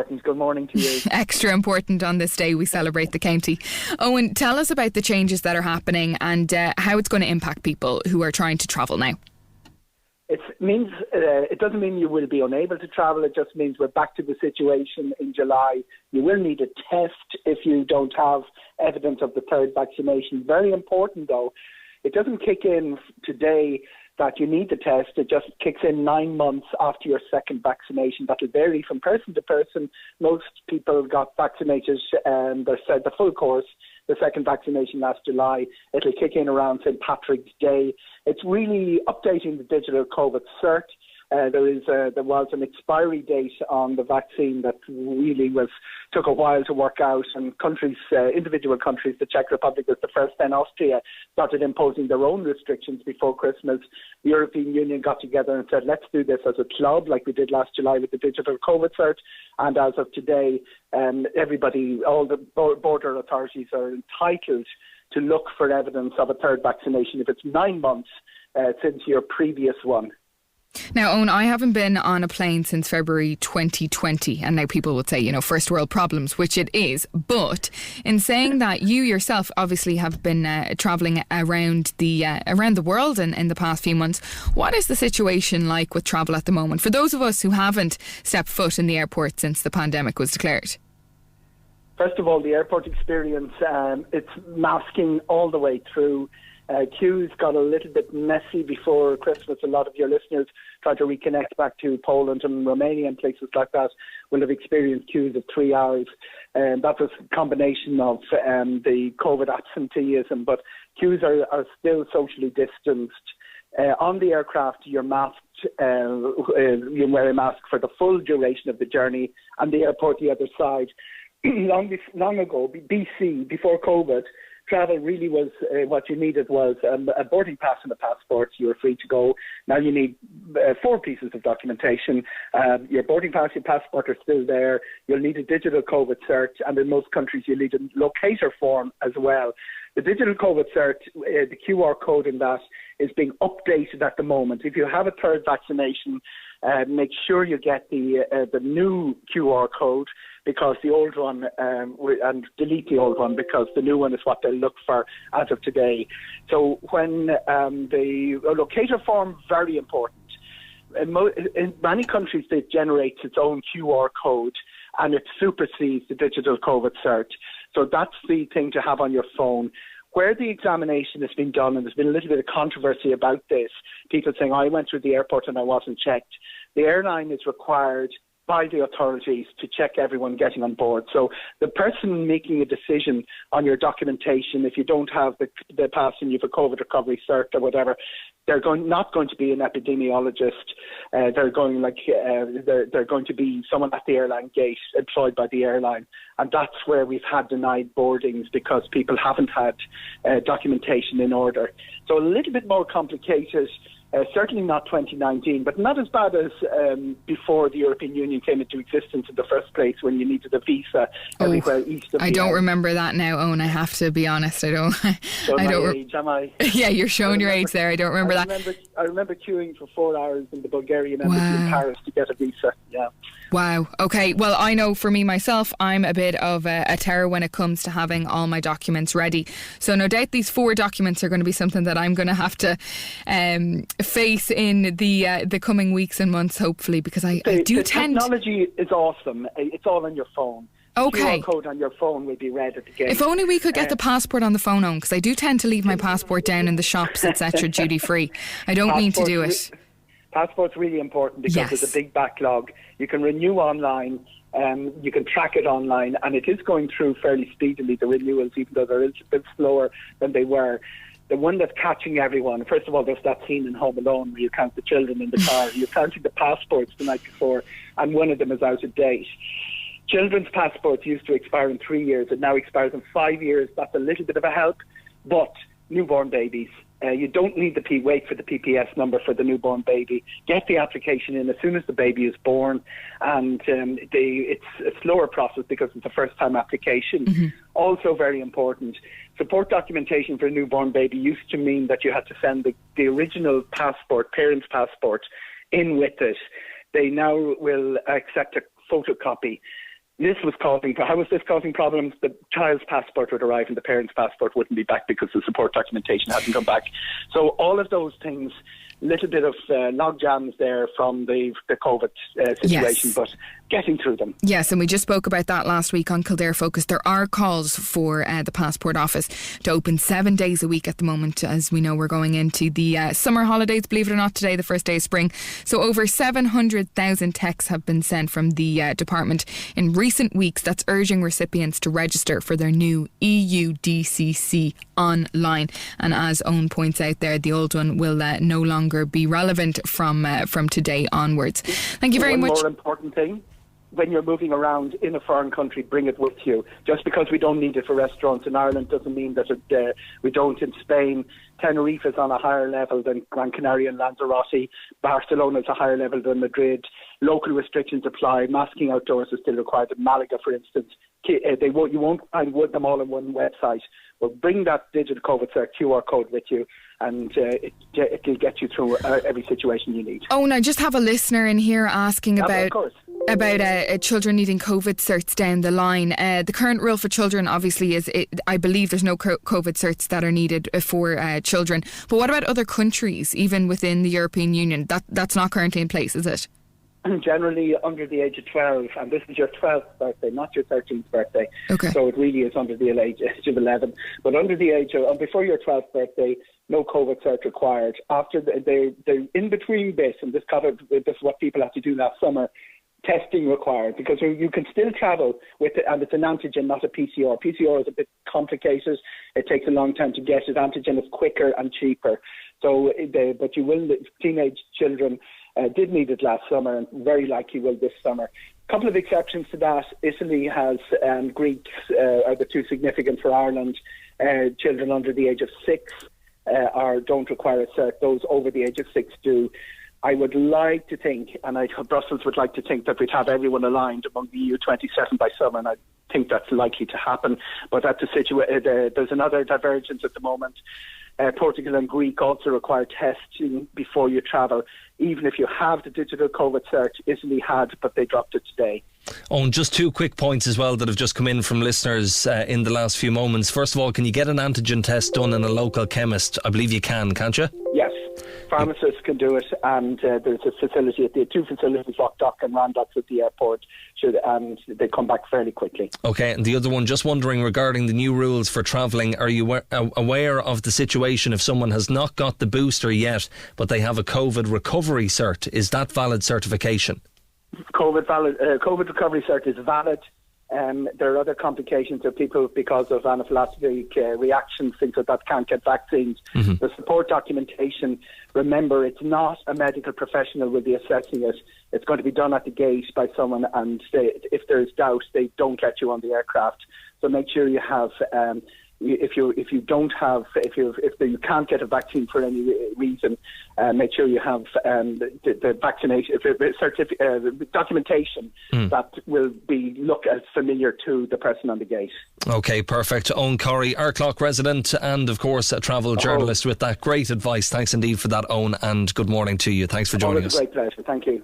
important. Good morning to you. Extra important on this day we celebrate the county. Eoghan, tell us about the changes that are happening and how it's going to impact people who are trying to travel now. It doesn't mean you will be unable to travel. It just means we're back to the situation in July. You will need a test if you don't have evidence of the third vaccination. Very important, though. It doesn't kick in today that you need the test. It just kicks in 9 months after your second vaccination. That will vary from person to person. Most people got vaccinated and they said the full course, the second vaccination last July. It'll kick in around St. Patrick's Day. It's really updating the digital COVID cert. There was an expiry date on the vaccine that really took a while to work out, and individual countries, the Czech Republic was the first, then Austria started imposing their own restrictions before Christmas. The European Union got together and said, let's do this as a club like we did last July with the digital COVID cert, and as of today, everybody, all the border authorities are entitled to look for evidence of a third vaccination if it's 9 months since your previous one. Now, Eoghan, I haven't been on a plane since February 2020, and now people would say, first world problems, which it is. But in saying that, you yourself obviously have been travelling around the world in the past few months. What is the situation like with travel at the moment for those of us who haven't stepped foot in the airport since the pandemic was declared? First of all, the airport experience, it's masking all the way through. Queues got a little bit messy before Christmas. A lot of your listeners try to reconnect back to Poland and Romania and places like that will have experienced queues of 3 hours. And that was a combination of the COVID absenteeism, but queues are still socially distanced. On the aircraft, you're masked. You wear a mask for the full duration of the journey, and the airport the other side. Long ago, BC, before COVID, travel really was what you needed was a boarding pass and a passport. You were free to go. Now you need 4 pieces of documentation. Your boarding pass, your passport are still there. You'll need a digital COVID cert, and in most countries you'll need a locator form as well. The digital COVID cert, the QR code in that is being updated at the moment. If you have a third vaccination, make sure you get the new QR code, because the old one, and delete the old one, because the new one is what they'll look for as of today. So when the locator form, very important. In many countries, it generates its own QR code and it supersedes the digital COVID cert. So that's the thing to have on your phone. Where the examination has been done, and there's been a little bit of controversy about this, people saying, I went through the airport and I wasn't checked. The airline is required by the authorities to check everyone getting on board. So the person making a decision on your documentation, if you don't have the pass and you have a COVID recovery cert or whatever, they're not going to be an epidemiologist. They're going to be someone at the airline gate employed by the airline. And that's where we've had denied boardings, because people haven't had documentation in order. So a little bit more complicated. Certainly not 2019, but not as bad as before the European Union came into existence in the first place, when you needed a visa everywhere east of I don't remember that now, Eoghan. I have to be honest. I don't. Age, am I? Yeah, you're showing your age there. I don't remember that. I remember queuing for 4 hours in the Bulgarian embassy in Paris to get a visa. Yeah. Wow. Okay. Well, I know for me myself, I'm a bit of a terror when it comes to having all my documents ready. So no doubt these 4 documents are going to be something that I'm going to have to face in the coming weeks and months, hopefully, because I do tend. Technology is awesome. It's all on your phone. Okay. QR code on your phone will be read at the gate. If only we could get the passport on the phone, on, because I do tend to leave my passport down in the shops, etc., duty free. I don't mean to do it. Passport's really important because there's a big backlog. You can renew online, you can track it online, and it is going through fairly speedily, the renewals, even though they're a bit slower than they were. The one that's catching everyone, first of all, there's that scene in Home Alone where you count the children in the car. You're counting the passports the night before, and one of them is out of date. Children's passports used to expire in 3 years. It now expires in 5 years. That's a little bit of a help. But newborn babies, you don't need to wait for the PPS number for the newborn baby. Get the application in as soon as the baby is born, and it's a slower process because it's a first-time application. Mm-hmm. Also very important, support documentation for a newborn baby used to mean that you had to send the original passport, parent's passport, in with it. They now will accept a photocopy. How was this causing problems? The child's passport would arrive and the parent's passport wouldn't be back because the support documentation hadn't come back. So all of those things, little bit of log jams there from the COVID situation, but getting through them. Yes, and we just spoke about that last week on Kildare Focus. There are calls for the Passport Office to open 7 days a week at the moment. As we know, we're going into the summer holidays, believe it or not, today, the first day of spring. So over 700,000 texts have been sent from the department in recent weeks that's urging recipients to register for their new EUDCC online. And as Owen points out there, the old one will no longer be relevant from today onwards. Thank you very much. One more important thing. When you're moving around in a foreign country, bring it with you. Just because we don't need it for restaurants in Ireland doesn't mean that we don't in Spain. Tenerife is on a higher level than Gran Canaria and Lanzarote. Barcelona is a higher level than Madrid. Local restrictions apply. Masking outdoors is still required. In Malaga, for instance, you won't find them all on one website. Well, bring that digital COVID cert QR code with you, and it will get you through every situation you need. Oh, and I just have a listener in here asking about children needing COVID certs down the line. The current rule for children, obviously, I believe there's no COVID certs that are needed for children. But what about other countries, even within the European Union? That's not currently in place, is it? Generally under the age of 12, and this is your 12th birthday, not your 13th birthday. Okay. So it really is under the age of 11. But under the age of, before your 12th birthday, no COVID cert required. After the in between this, and this is what people had to do last summer, testing required, because you can still travel with it, and it's an antigen, not a PCR. PCR is a bit complicated. It takes a long time to get it. Antigen is quicker and cheaper. So, but you will, teenage children did need it last summer and very likely will this summer. A couple of exceptions to that. Italy has, Greeks are the two significant for Ireland. Children under the age of 6 don't require a cert. Those over the age of 6 do. I would like to think, and Brussels would like to think, that we'd have everyone aligned among the EU27 by summer, and I think that's likely to happen. But that's there's another divergence at the moment. Portugal and Greek also require testing before you travel. Even if you have the digital COVID cert, Italy had, but they dropped it today. Oh, and just 2 quick points as well that have just come in from listeners in the last few moments. First of all, can you get an antigen test done in a local chemist? I believe you can, can't you? Yes. Pharmacists can do it, and there's a facility at the 2 facilities, Rockdock and Randox at the airport, and they come back fairly quickly. Okay, and the other one, just wondering regarding the new rules for travelling, are you aware of the situation if someone has not got the booster yet, but they have a COVID recovery cert? Is that valid certification? COVID recovery cert is valid. There are other complications of people because of anaphylactic reactions, things like that, can't get vaccines. Mm-hmm. The support documentation, remember, it's not a medical professional will be assessing it. It's going to be done at the gate by someone, and if there's doubt, they don't let you on the aircraft. So make sure you have. If you can't get a vaccine for any reason, make sure you have the vaccination documentation that will look as familiar to the person on the gate. Okay, perfect. Eoghan Corry, Airclough resident and of course a travel journalist with that great advice. Thanks indeed for that, Eoghan, and good morning to you. Thanks for joining us. It's a great pleasure. Thank you.